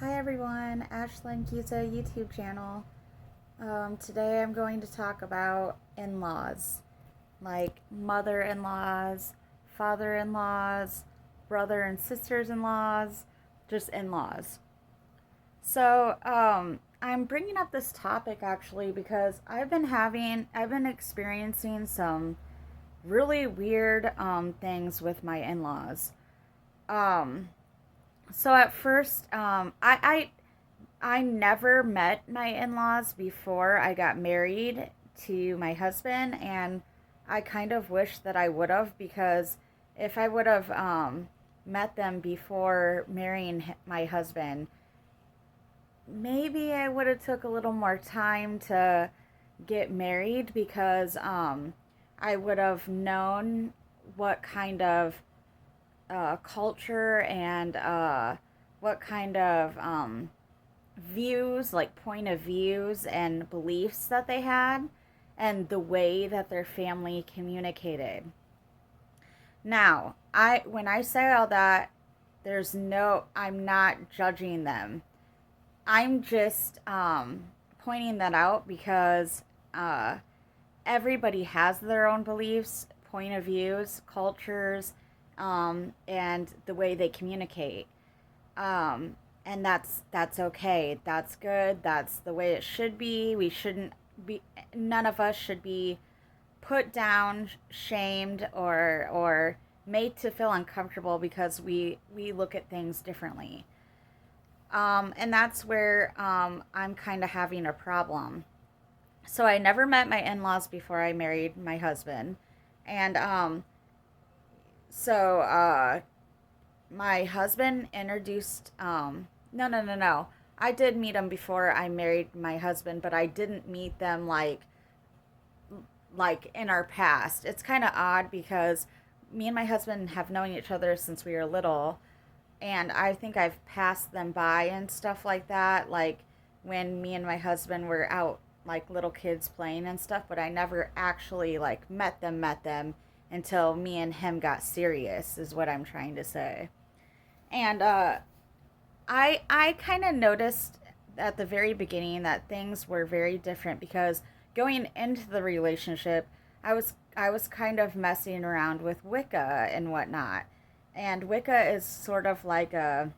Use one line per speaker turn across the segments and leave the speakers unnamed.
Hi everyone, Ashlyn Kiza YouTube channel. Today I'm going to talk about in-laws, like mother-in-laws, father-in-laws, brother and sisters-in-laws, just in-laws. I'm bringing up this topic actually because I've been experiencing some really weird things with my in-laws. Um, so at first, I never met my in laws before I got married to my husband, and I kind of wish that I would have because if I would have met them before marrying my husband, maybe I would have took a little more time to get married because I would have known what kind of culture and what kind of views, like point of views and beliefs that they had, and the way that their family communicated. Now, I when I say all that, I'm not judging them. I'm just pointing that out because uh, everybody has their own beliefs, point of views, cultures, and the way they communicate. Um, and that's okay. That's good. That's the way it should be. We shouldn't be. None of us should be put down, shamed, or made to feel uncomfortable because we look at things differently. And that's where I'm kind of having a problem. So I never met my in-laws before I married my husband, and so my husband introduced no, I did meet them before I married my husband, but I didn't meet them like in our past. It's kind of odd because me and my husband have known each other since we were little, and I think I've passed them by and stuff like that, like when me and my husband were out like little kids playing and stuff, but I never actually like met them until me and him got serious is what I'm trying to say. And I kind of noticed at the very beginning that things were very different because going into the relationship, I was kind of messing around with Wicca and whatnot. And Wicca is sort of like a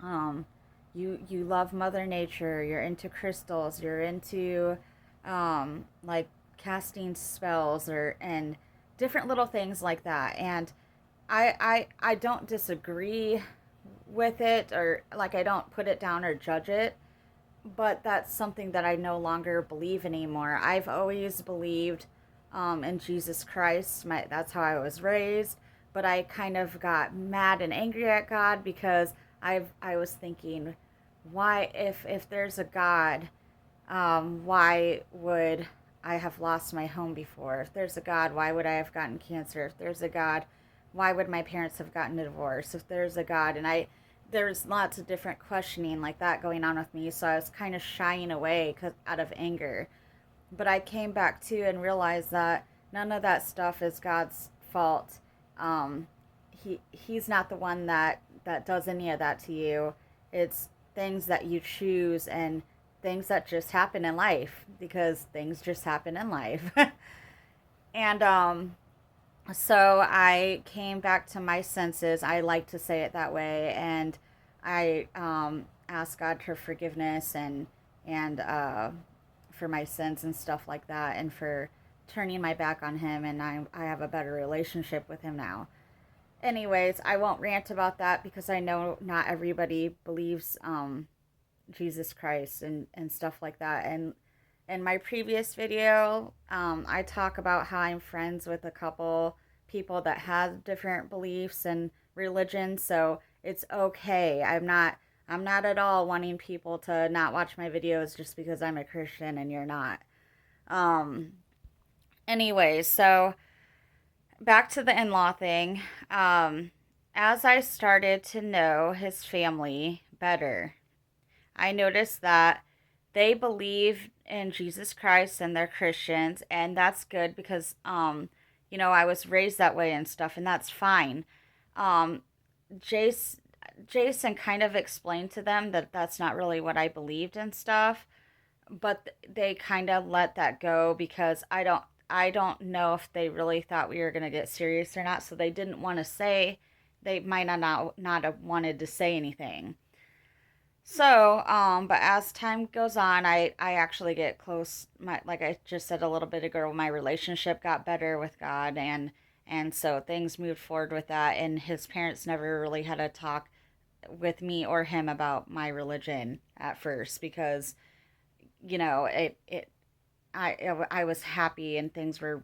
um you love Mother Nature, you're into crystals, you're into like casting spells or and different little things like that. And I don't disagree with it, or like I don't put it down or judge it, but that's something that I no longer believe anymore. I've always believed in Jesus Christ. That's how I was raised, but I kind of got mad and angry at God because I was thinking, why if there's a God, why would I have lost my home before? If there's a God, why would I have gotten cancer? If there's a God, why would my parents have gotten a divorce? If there's a God, and there's lots of different questioning like that going on with me, so I was kind of shying away out of anger. But I came back to and realized that none of that stuff is God's fault. Um, he's not the one that does any of that to you. It's things that you choose and things that just happen in life because things just happen in life. And so I came back to my senses. I like to say it that way, and I asked God for forgiveness and for my sins and stuff like that, and for turning my back on Him. And I have a better relationship with Him now. Anyways, I won't rant about that because I know not everybody believes Jesus Christ and stuff like that. And in my previous video, I talk about how I'm friends with a couple people that have different beliefs and religions, so it's okay. I'm not at all wanting people to not watch my videos just because I'm a Christian and you're not. Um Anyways, so back to the in-law thing. As I started to know his family better, I noticed that they believe in Jesus Christ and they're Christians, and that's good because I was raised that way and stuff, and that's fine. Um Jace Jason kind of explained to them that that's not really what I believed and stuff, but they kind of let that go because I don't know if they really thought we were going to get serious or not, so they didn't want to say, they might not have wanted to say anything. So, but as time goes on, I actually get close. My, like I just said a little bit ago, my relationship got better with God, and so things moved forward with that. And his parents never really had a talk with me or him about my religion at first because I was happy and things were,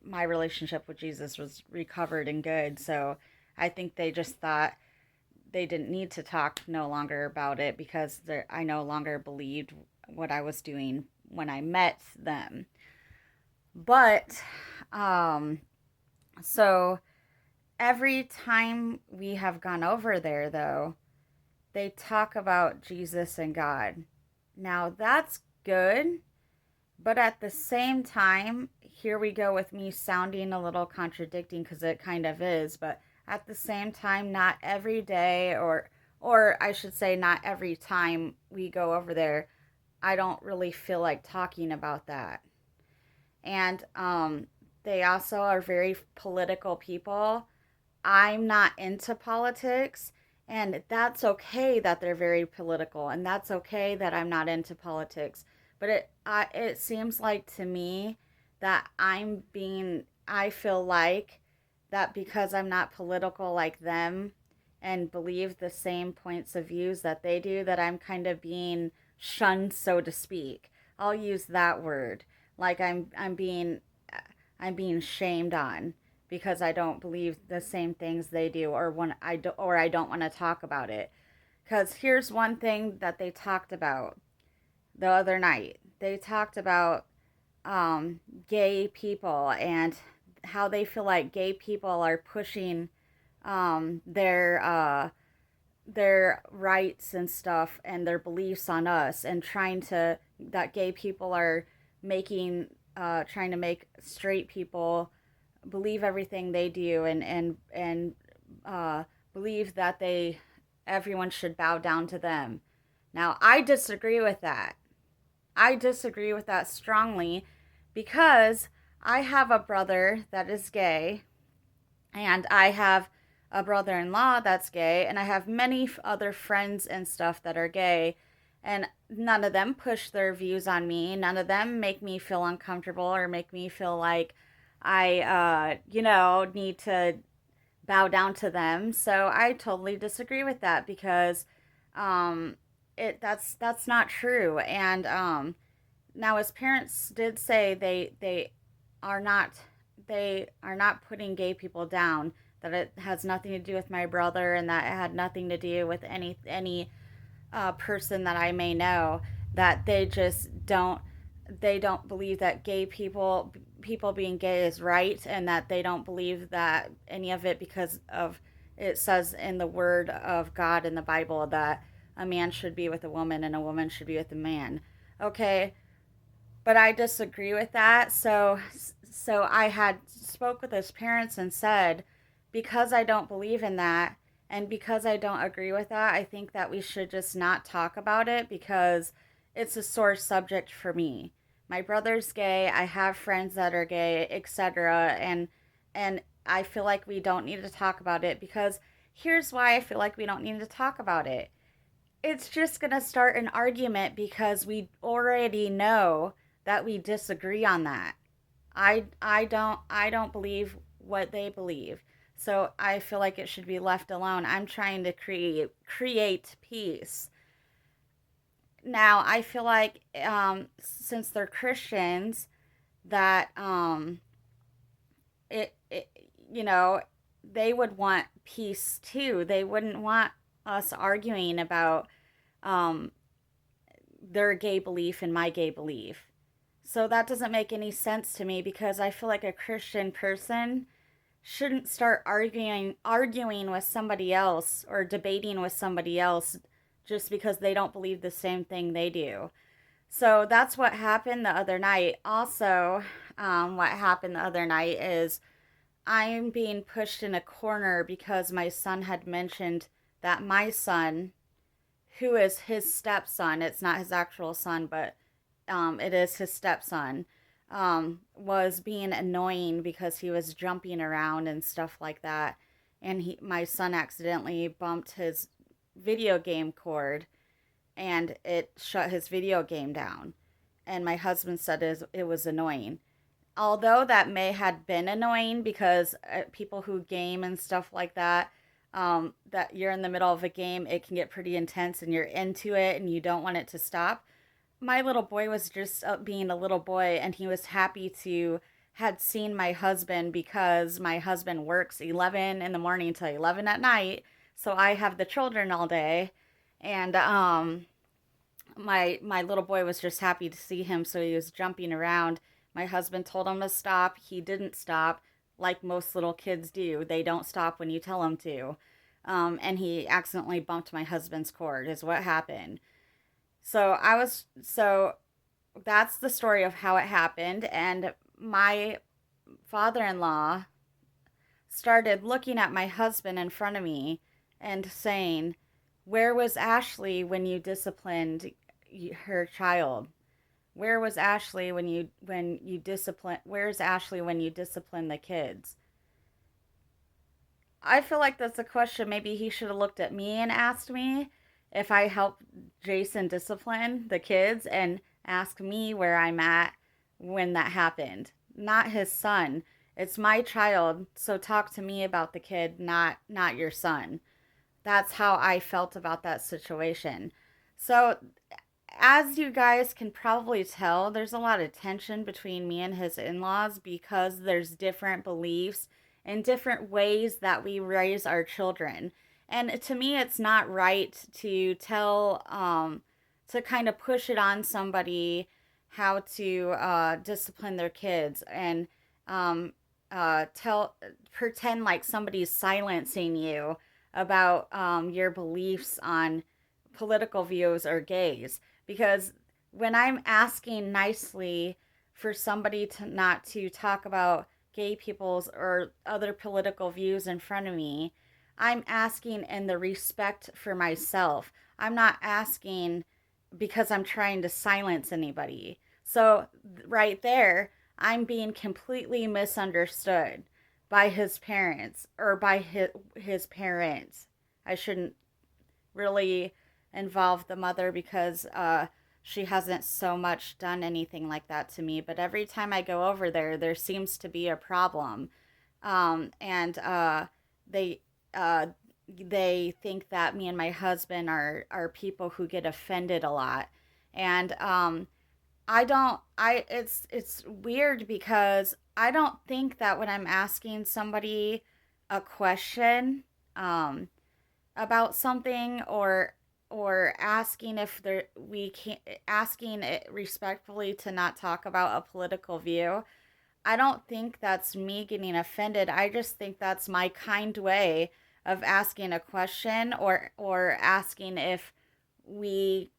my relationship with Jesus was recovered and good. So I think they just thought they didn't need to talk no longer about it because I no longer believed what I was doing when I met them. But um so every time we have gone over there though, they talk about Jesus and God. Now that's good, but at the same time, here we go with me sounding a little contradicting because it kind of is, but at the same time, not every day or I should say not every time we go over there, I don't really feel like talking about that. And they also are very political people. I'm not into politics, and that's okay that they're very political, and that's okay that I'm not into politics. But it seems like to me that I feel like that because I'm not political like them and believe the same points of views that they do, that I'm kind of being shunned, so to speak. I'll use that word. Like I'm being shamed on because I don't believe the same things they do, or I don't want to talk about it. Because here's one thing that they talked about the other night. They talked about gay people and how they feel like gay people are pushing um, their uh, their rights and stuff and their beliefs on us, and trying to that gay people are making trying to make straight people believe everything they do, and believe that they everyone should bow down to them. Now, I disagree with that. I disagree with that strongly because I have a brother that is gay, and I have a brother in law that's gay, and I have many other friends and stuff that are gay, and none of them push their views on me. None of them make me feel uncomfortable or make me feel like I need to bow down to them. So I totally disagree with that because um, that's not true. And now his parents did say are not they are not putting gay people down. That it has nothing to do with my brother, and that it had nothing to do with any person that I may know. That they don't believe that gay people being gay is right, and that they don't believe that any of it because of it says in the word of God in the Bible that a man should be with a woman and a woman should be with a man. Okay, but I disagree with that. So I had spoke with his parents and said, because I don't believe in that and because I don't agree with that, I think that we should just not talk about it because it's a sore subject for me. My brother's gay, I have friends that are gay, etc. And I feel like we don't need to talk about it because here's why I feel like we don't need to talk about it. It's just going to start an argument because we already know that we disagree on that. I don't believe what they believe. So I feel like it should be left alone. I'm trying to create peace. Now, I feel like since they're Christians that it you know, they would want peace too. They wouldn't want us arguing about um their gay belief and my gay belief. So that doesn't make any sense to me because I feel like a Christian person shouldn't start arguing with somebody else or debating with somebody else just because they don't believe the same thing they do. So that's what happened the other night. Also, what happened the other night is I'm being pushed in a corner because my son had mentioned that my son, who is his stepson, it's not his actual son, but it is his stepson, was being annoying because he was jumping around and stuff like that. And my son accidentally bumped his video game cord and it shut his video game down. And my husband said it was annoying. Although that may have been annoying because people who game and stuff like that, that you're in the middle of a game, it can get pretty intense and you're into it and you don't want it to stop. My little boy was just being a little boy and he was happy to had seen my husband because my husband works 11 in the morning till 11 at night, so I have the children all day. And my little boy was just happy to see him, so he was jumping around. My husband told him to stop. He didn't stop, like most little kids do. They don't stop when you tell them to. And he accidentally bumped my husband's cord, is what happened. So that's the story of how it happened. And my father in law started looking at my husband in front of me and saying, "Where was Ashley when you disciplined her child? Where was Ashley when you discipline? Where's Ashley when you discipline the kids?" I feel like that's a question maybe he should have looked at me and asked me if I helped Jason discipline the kids and ask me where I'm at when that happened. Not his son. It's my child, so talk to me about the kid, not your son. That's how I felt about that situation. So, as you guys can probably tell, there's a lot of tension between me and his in laws because there's different beliefs and different ways that we raise our children. And to me, it's not right to to kind of push it on somebody how to discipline their kids and pretend like somebody's silencing you about your beliefs on political views or gays. Because when I'm asking nicely for somebody to not to talk about gay people's or other political views in front of me, I'm asking in the respect for myself. I'm not asking because I'm trying to silence anybody. So, right there, I'm being completely misunderstood by his parents or by his parents. I shouldn't really involve the mother because she hasn't so much done anything like that to me. But every time I go over there, there seems to be a problem. And they uh, they think that me and my husband are people who get offended a lot. And I don't I it's weird because I don't think that when I'm asking somebody a question about something or asking if there we can asking it respectfully to not talk about a political view, I don't think that's me getting offended. I just think that's my kind way of asking a question or asking if we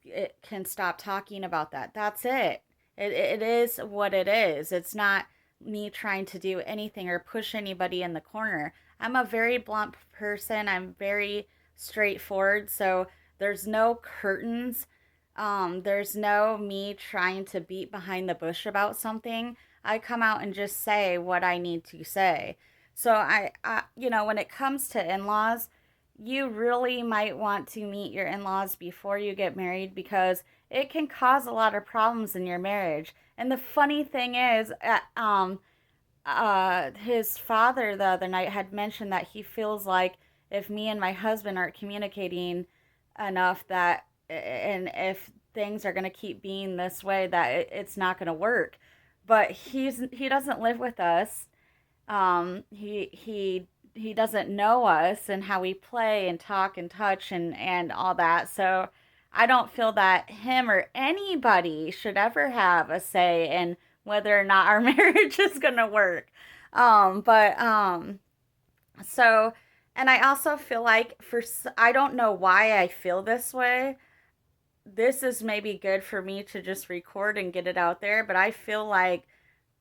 it can stop talking about that. That's it. It is what it is. It's not me trying to do anything or push anybody in the corner. I'm a very blunt person. I'm very straightforward. So there's no curtains. There's no me trying to beat behind the bush about something. I come out and just say what I need to say. So when it comes to in-laws, you really might want to meet your in-laws before you get married because it can cause a lot of problems in your marriage. And the funny thing is, his father the other night had mentioned that he feels like if me and my husband aren't communicating enough that and if things are going to keep being this way that it's not going to work. But he doesn't live with us. He doesn't know us and how we play and talk and touch and all that. So I don't feel that him or anybody should ever have a say in whether or not our marriage is gonna work. But so and I also feel like I don't know why I feel this way. This is maybe good for me to just record and get it out there, but I feel like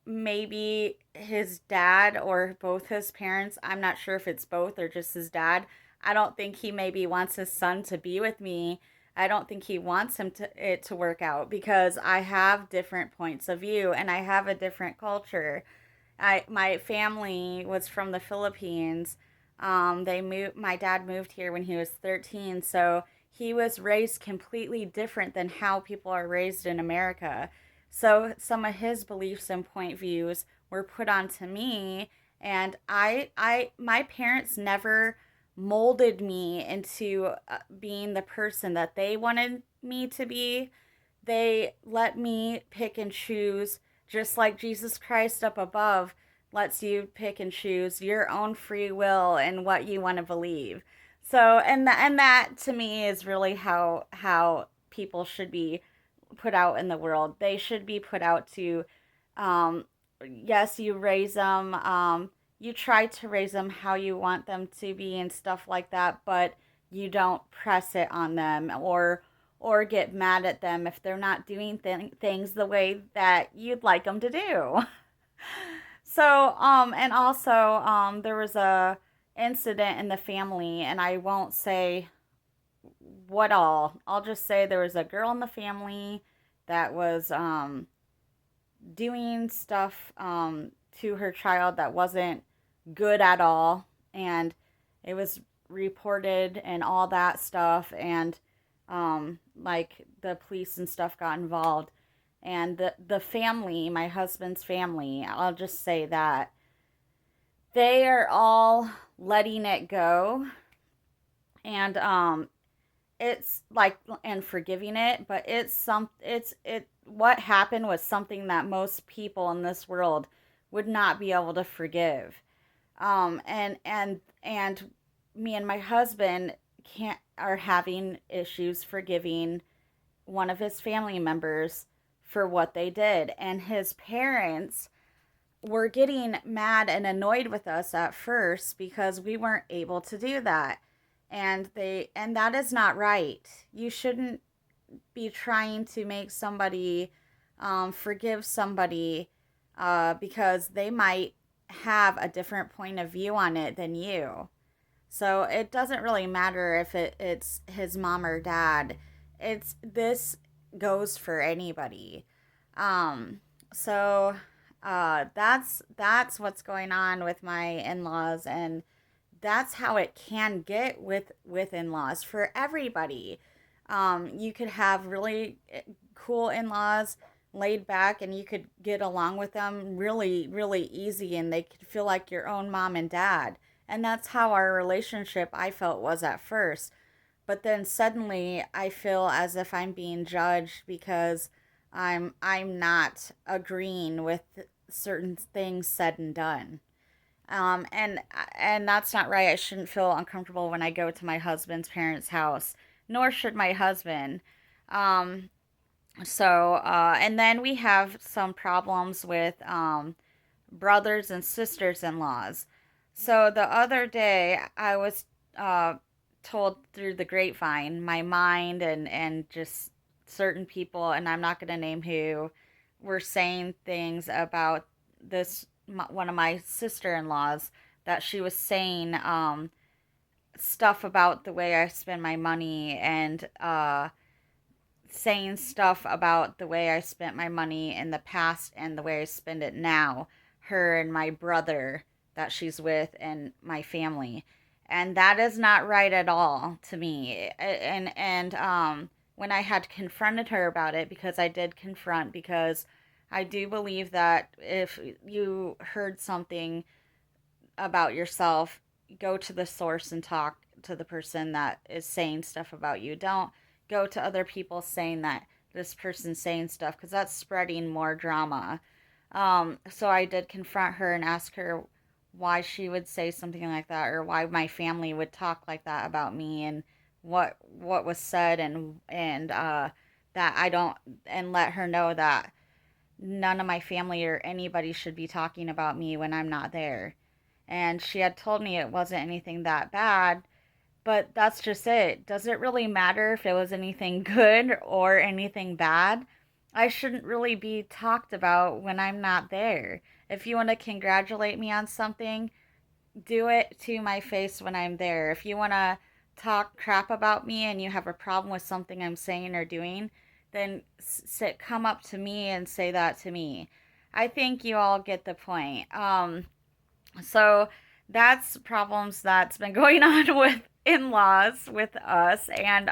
maybe his dad or both his parents, I'm not sure if it's both or just his dad. I don't think he maybe wants his son to be with me. I don't think he wants it to work out because I have different points of view and I have a different culture. My family was from the Philippines. They moved. My dad moved here when he was 13, so he was raised completely different than how people are raised in America. So some of his beliefs and point views were put onto me, and my parents never molded me into being the person that they wanted me to be. They let me pick and choose, just like Jesus Christ up above lets you pick and choose your own free will and what you want to believe. So, and that to me is really how people should be put out in the world. They should be put out to, um, yes, you raise them, you try to raise them how you want them to be and stuff like that, but you don't press it on them or get mad at them if they're not doing things the way that you'd like them to do. So, and also, there was a incident in the family, and I won't say what all. I'll just say there was a girl in the family that was doing stuff to her child that wasn't good at all, and it was reported and all that stuff, and like the police and stuff got involved, and the family, my husband's family, I'll just say that they are all letting it go, and it's like and forgiving it, but it what happened was something that most people in this world would not be able to forgive. And me and my husband can't are having issues forgiving one of his family members for what they did, and his parents were getting mad and annoyed with us at first because we weren't able to do that. And that is not right. You shouldn't be trying to make somebody forgive somebody because they might have a different point of view on it than you. So it doesn't really matter if it's his mom or dad. It's this goes for anybody. Um, so that's what's going on with my in-laws, and that's how it can get with in-laws for everybody. You could have really cool in-laws, laid back, and you could get along with them really really easy, and they could feel like your own mom and dad. And that's how our relationship, I felt, was at first. But then suddenly I feel as if I'm being judged because I'm not agreeing with certain things said and done. Um, and and that's not right. I shouldn't feel uncomfortable when I go to my husband's parents' house, nor should my husband. Um, and then we have some problems with brothers and sisters in laws. So the other day, I was uh, told through the grapevine, my mind and just certain people, and I'm not going to name who, were saying things about this, one of my sister in laws, that she was saying stuff about the way I spend my money, and saying stuff about the way I spent my money in the past and the way I spend it now, her and my brother that she's with and my family. And that is not right at all to me. And when I had confronted her about it, because I did confront, because I do believe that if you heard something about yourself, go to the source and talk to the person that is saying stuff about you. Don't go to other people saying that this person's saying stuff, because that's spreading more drama. So I did confront her and ask her why she would say something like that, or why my family would talk like that about me, and what was said, and that I don't, and let her know that none of my family or anybody should be talking about me when I'm not there. And she had told me it wasn't anything that bad, but that's just it. Does it really matter if it was anything good or anything bad? I shouldn't really be talked about when I'm not there. If you want to congratulate me on something, do it to my face when I'm there. If you want to talk crap about me and you have a problem with something I'm saying or doing, then come up to me and say that to me. I think you all get the point. So that's problems that's been going on with in-laws with us, and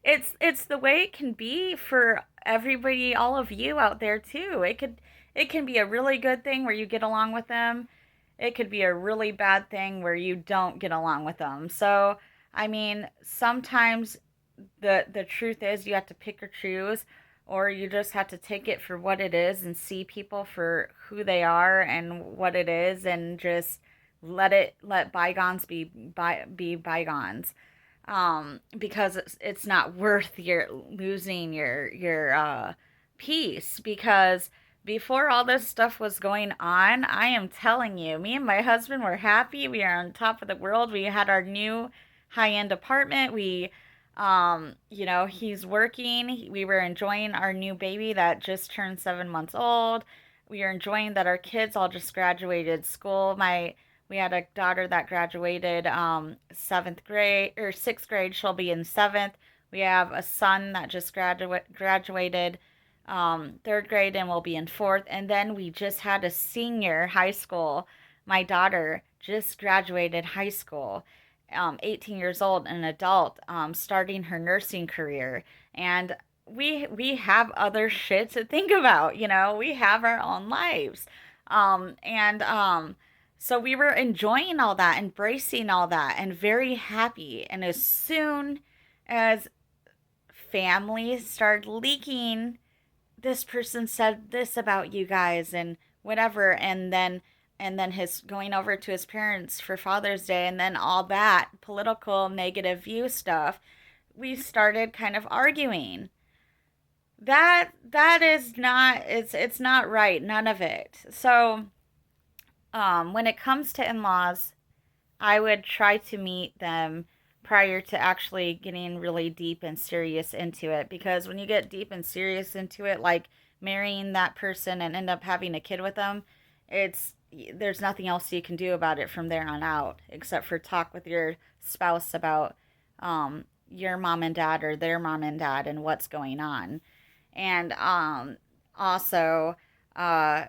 it's the way it can be for everybody, all of you out there too. It can be a really good thing where you get along with them. It could be a really bad thing where you don't get along with them. So, I mean, sometimes the truth is you have to pick or choose, or you just have to take it for what it is and see people for who they are and what it is, and just let bygones be bygones. Because it's not worth your losing your peace, because before all this stuff was going on, I am telling you, me and my husband were happy. We are on top of the world. We had our new high-end apartment. He's working. We were enjoying our new baby that just turned 7 months old. We are enjoying that our kids all just graduated school. We had a daughter that graduated seventh grade or sixth grade. She'll be in seventh. We have a son that just graduated third grade and will be in fourth. And then we just had a senior high school. My daughter just graduated high school, 18 years old, an adult, starting her nursing career. And we have other shit to think about. We have our own lives. And So we were enjoying all that, embracing all that, and very happy. And as soon as families started leaking, this person said this about you guys and whatever, and then his going over to his parents for Father's Day, and then all that political negative view stuff, we started kind of arguing. That is not, it's not right, none of it. So when it comes to in-laws, I would try to meet them prior to actually getting really deep and serious into it, because when you get deep and serious into it, like marrying that person and end up having a kid with them, it's there's nothing else you can do about it from there on out except for talk with your spouse about your mom and dad or their mom and dad and what's going on. And also, uh,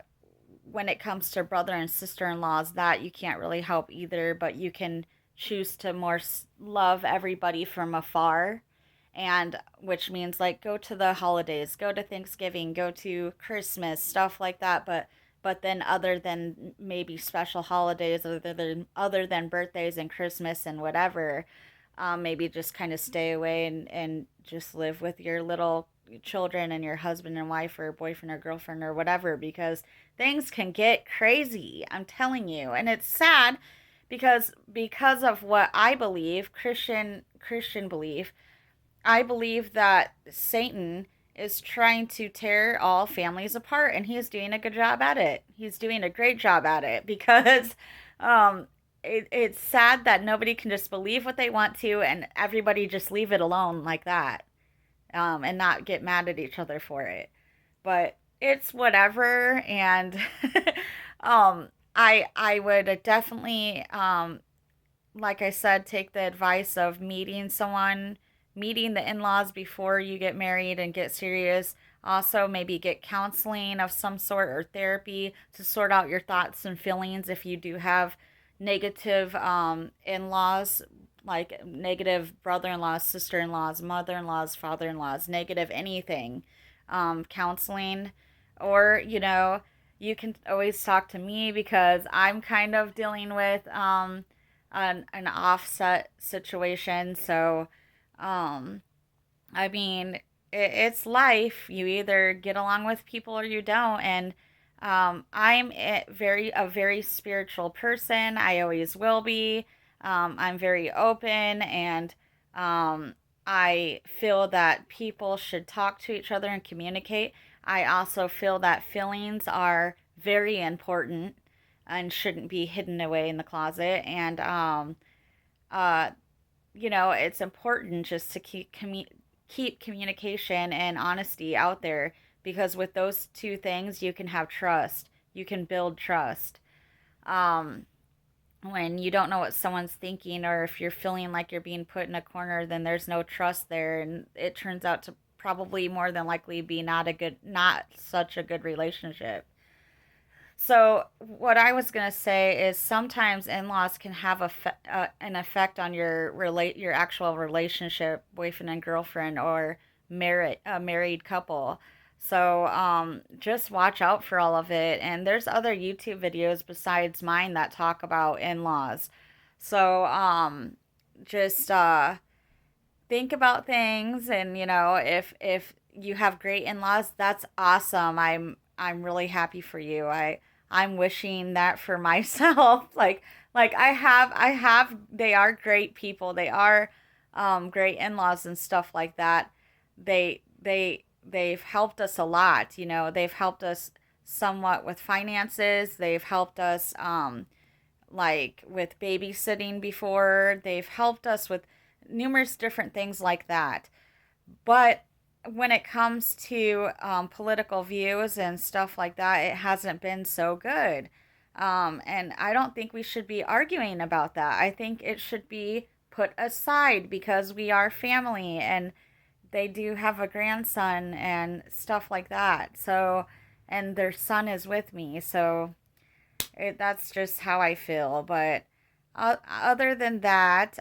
when it comes to brother and sister-in-laws, that you can't really help either, but you can choose to more love everybody from afar, and which means like go to the holidays, go to Thanksgiving, go to Christmas, stuff like that. But then other than maybe special holidays, other than birthdays and Christmas and whatever, maybe just kind of stay away and just live with your little children and your husband and wife or boyfriend or girlfriend or whatever, because things can get crazy. I'm telling you. And it's sad because of what I believe, Christian belief. I believe that Satan is trying to tear all families apart, and he's doing a good job at it. He's doing a great job at it, because um it's sad that nobody can just believe what they want to and everybody just leave it alone like that, and not get mad at each other for it. But it's whatever, and I would definitely, like I said, take the advice of meeting the in-laws before you get married and get serious. Also, maybe get counseling of some sort or therapy to sort out your thoughts and feelings if you do have negative in-laws, like negative brother-in-laws, sister-in-laws, mother-in-laws, father-in-laws, negative anything. Counseling, or you can always talk to me, because I'm kind of dealing with an offset situation. So um, I mean, it's life. You either get along with people or you don't. And I'm a very spiritual person. I always will be. I'm very open, and um, I feel that people should talk to each other and communicate. I also feel that feelings are very important and shouldn't be hidden away in the closet. And uh, it's important just to keep communication and honesty out there, because with those two things, you can have trust. You can build trust. Um, when you don't know what someone's thinking, or if you're feeling like you're being put in a corner, then there's no trust there, and it turns out to probably more than likely be not such a good relationship. So what I was gonna say is sometimes in-laws can have an effect on your actual relationship, boyfriend and girlfriend, or married couple. So just watch out for all of it. And there's other YouTube videos besides mine that talk about in-laws. So just think about things, and if you have great in-laws, that's awesome. I'm really happy for you. I'm wishing that for myself. Like I have they are great people. They are great in-laws and stuff like that. They've helped us a lot. They've helped us somewhat with finances. They've helped us like with babysitting before. They've helped us with numerous different things like that. But when it comes to political views and stuff like that, it hasn't been so good. And I don't think we should be arguing about that. I think it should be put aside because we are family, and they do have a grandson and stuff like that. So, and their son is with me. So that's just how I feel. But other than that,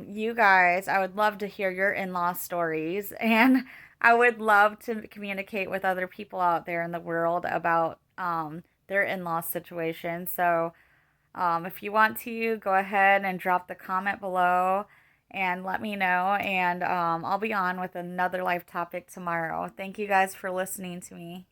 you guys, I would love to hear your in law stories. And I would love to communicate with other people out there in the world about their in law situation. So if you want to, go ahead and drop the comment below and let me know. And I'll be on with another live topic tomorrow. Thank you guys for listening to me.